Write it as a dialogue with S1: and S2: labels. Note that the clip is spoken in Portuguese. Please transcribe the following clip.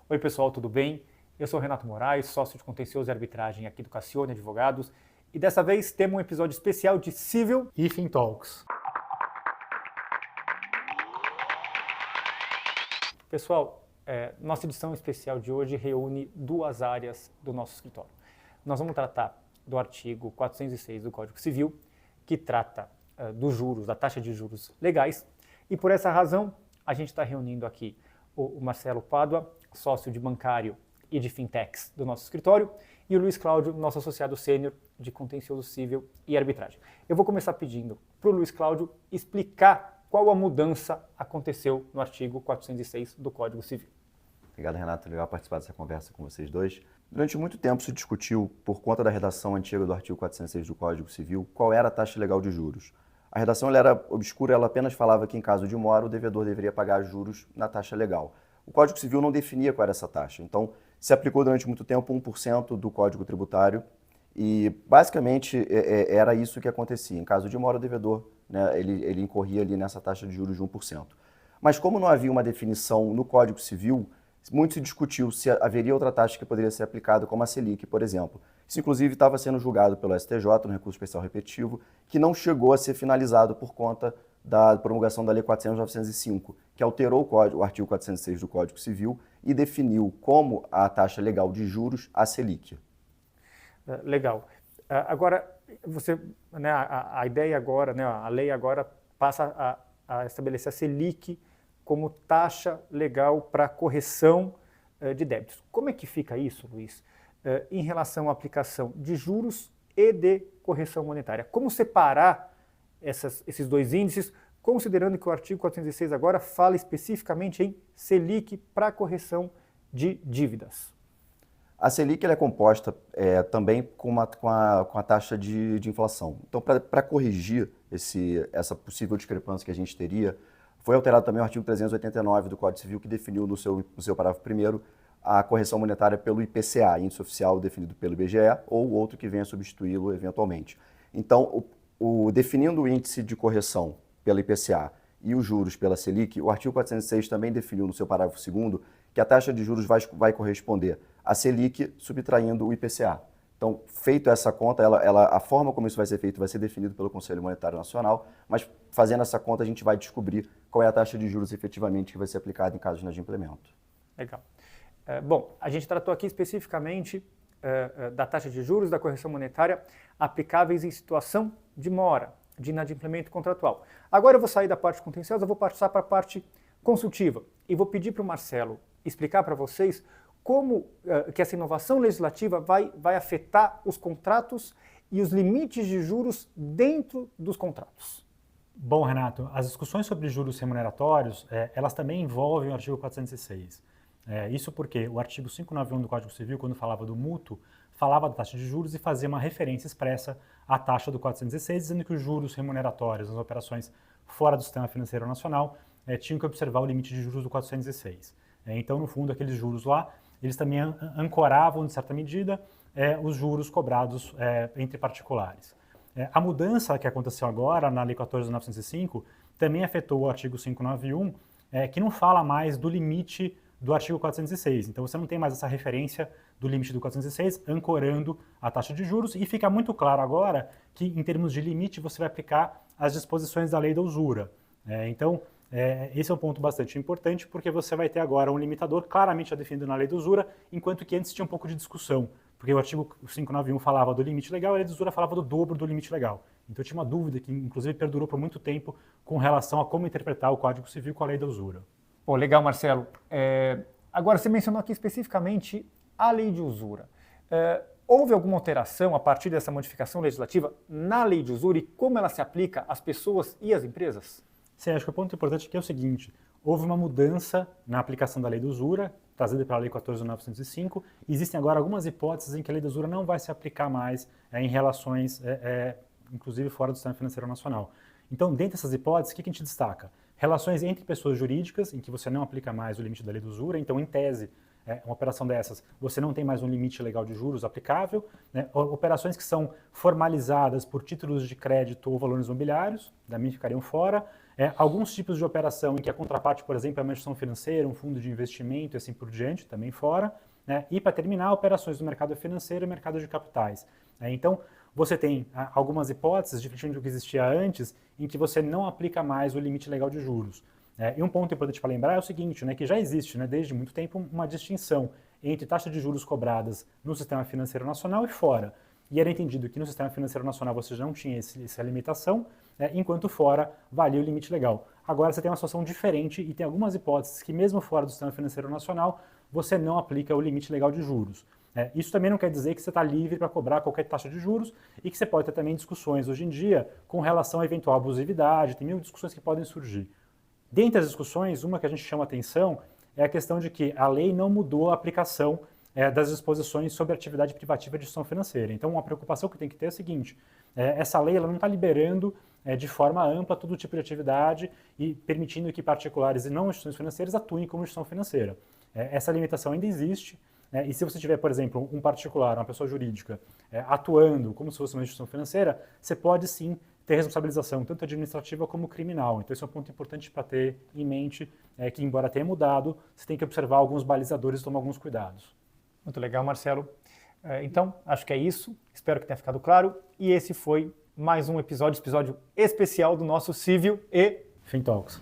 S1: Oi pessoal, tudo bem? Eu sou Renato Moraes, sócio de contencioso e arbitragem aqui do Cassione Advogados, e dessa vez temos um episódio especial de Civil e Fin Talks. Pessoal, nossa edição especial de hoje reúne duas áreas do nosso escritório. Nós vamos tratar do artigo 406 do Código Civil, que trata dos juros, da taxa de juros legais, e por essa razão a gente está reunindo aqui o Marcelo Pádua, sócio de bancário e de fintechs do nosso escritório, e o Luiz Cláudio, nosso associado sênior de contencioso civil e arbitragem. Eu vou começar pedindo para o Luiz Cláudio explicar qual a mudança aconteceu no artigo 406 do Código Civil.
S2: Obrigado, Renato. Legal participar dessa conversa com vocês dois. Durante muito tempo se discutiu, por conta da redação antiga do artigo 406 do Código Civil, qual era a taxa legal de juros. A redação ela era obscura, ela apenas falava que em caso de mora o devedor deveria pagar juros na taxa legal. O Código Civil não definia qual era essa taxa, então se aplicou durante muito tempo 1% do Código Tributário e basicamente era isso que acontecia. Em caso de mora o devedor, né, ele incorria ali nessa taxa de juros de 1%. Mas como não havia uma definição no Código Civil, muito se discutiu se haveria outra taxa que poderia ser aplicada, como a Selic, por exemplo. Isso, inclusive, estava sendo julgado pelo STJ, no recurso especial repetitivo, que não chegou a ser finalizado por conta da promulgação da Lei 4.905, que alterou o artigo 406 do Código Civil e definiu como a taxa legal de juros a Selic.
S1: Legal. Agora, a ideia agora, a lei agora passa a estabelecer a Selic como taxa legal para correção de débitos. Como é que fica isso, Luiz, em relação à aplicação de juros e de correção monetária? Como separar esses dois índices, considerando que o artigo 406 agora fala especificamente em Selic para correção de dívidas?
S2: A Selic ela é composta também com a taxa de inflação. Então, para corrigir essa possível discrepância que a gente teria, foi alterado também o artigo 389 do Código Civil, que definiu no seu parágrafo 1º a correção monetária pelo IPCA, índice oficial definido pelo IBGE, ou outro que venha substituí-lo eventualmente. Então, definindo o índice de correção pela IPCA e os juros pela Selic, o artigo 406 também definiu no seu parágrafo 2º que a taxa de juros vai corresponder à Selic subtraindo o IPCA. Então, feito essa conta, a forma como isso vai ser feito vai ser definido pelo Conselho Monetário Nacional, mas fazendo essa conta a gente vai descobrir qual é a taxa de juros efetivamente que vai ser aplicada em caso de inadimplemento.
S1: Legal. Bom, a gente tratou aqui especificamente da taxa de juros da correção monetária aplicáveis em situação de mora, de inadimplemento contratual. Agora eu vou sair da parte contenciosa, eu vou passar para a parte consultiva e vou pedir para o Marcelo explicar para vocês como que essa inovação legislativa vai afetar os contratos e os limites de juros dentro dos contratos.
S3: Bom, Renato, as discussões sobre juros remuneratórios, elas também envolvem o artigo 406. Isso porque o artigo 591 do Código Civil, quando falava do mútuo, falava da taxa de juros e fazia uma referência expressa à taxa do 416, dizendo que os juros remuneratórios nas operações fora do sistema financeiro nacional tinham que observar o limite de juros do 416. Então, no fundo, aqueles juros lá, eles também ancoravam, de certa medida, os juros cobrados entre particulares. A mudança que aconteceu agora na Lei 14.905 também afetou o artigo 591, que não fala mais do limite do artigo 406. Então, você não tem mais essa referência do limite do 406 ancorando a taxa de juros e fica muito claro agora que, em termos de limite, você vai aplicar as disposições da lei da usura. Então, esse é um ponto bastante importante porque você vai ter agora um limitador claramente definido na lei da usura, enquanto que antes tinha um pouco de discussão, porque o artigo 591 falava do limite legal e a lei da usura falava do dobro do limite legal. Então tinha uma dúvida que inclusive perdurou por muito tempo com relação a como interpretar o Código Civil com a lei da usura.
S1: Pô, legal, Marcelo. Agora, você mencionou aqui especificamente a lei de usura. Houve alguma alteração a partir dessa modificação legislativa na lei de usura e como ela se aplica às pessoas e às empresas?
S3: Sim, acho que o ponto importante aqui é o seguinte: houve uma mudança na aplicação da lei da usura, trazida pela Lei 14.905. Existem agora algumas hipóteses em que a lei da usura não vai se aplicar mais em relações, inclusive fora do sistema financeiro nacional. Então, dentre essas hipóteses, o que a gente destaca? Relações entre pessoas jurídicas, em que você não aplica mais o limite da lei da usura. Então, em tese, uma operação dessas, você não tem mais um limite legal de juros aplicável, né? Operações que são formalizadas por títulos de crédito ou valores imobiliários, também ficariam fora. Alguns tipos de operação em que a contraparte, por exemplo, é uma instituição financeira, um fundo de investimento e assim por diante, também fora. Né? E para terminar, operações do mercado financeiro e mercado de capitais. Então, você tem algumas hipóteses, diferentemente do que existia antes, em que você não aplica mais o limite legal de juros. E um ponto importante para lembrar é o seguinte, né, que já existe, né, desde muito tempo uma distinção entre taxa de juros cobradas no sistema financeiro nacional e fora. E era entendido que no sistema financeiro nacional você já não tinha essa limitação, enquanto fora valia o limite legal. Agora você tem uma situação diferente e tem algumas hipóteses que mesmo fora do sistema financeiro nacional você não aplica o limite legal de juros. Isso também não quer dizer que você está livre para cobrar qualquer taxa de juros e que você pode ter também discussões hoje em dia com relação a eventual abusividade, tem mil discussões que podem surgir. Dentre as discussões, uma que a gente chama atenção é a questão de que a lei não mudou a aplicação das disposições sobre a atividade privativa de instituição financeira. Então, uma preocupação que tem que ter é a seguinte, essa lei ela não está liberando de forma ampla todo tipo de atividade e permitindo que particulares e não instituições financeiras atuem como instituição financeira. Essa limitação ainda existe, e se você tiver, por exemplo, um particular, uma pessoa jurídica, atuando como se fosse uma instituição financeira, você pode sim ter responsabilização, tanto administrativa como criminal. Então, esse é um ponto importante para ter em mente, que embora tenha mudado, você tem que observar alguns balizadores e tomar alguns cuidados.
S1: Muito legal, Marcelo. Então, acho que é isso. Espero que tenha ficado claro. E esse foi mais um episódio especial do nosso Civil e
S3: FinTalks.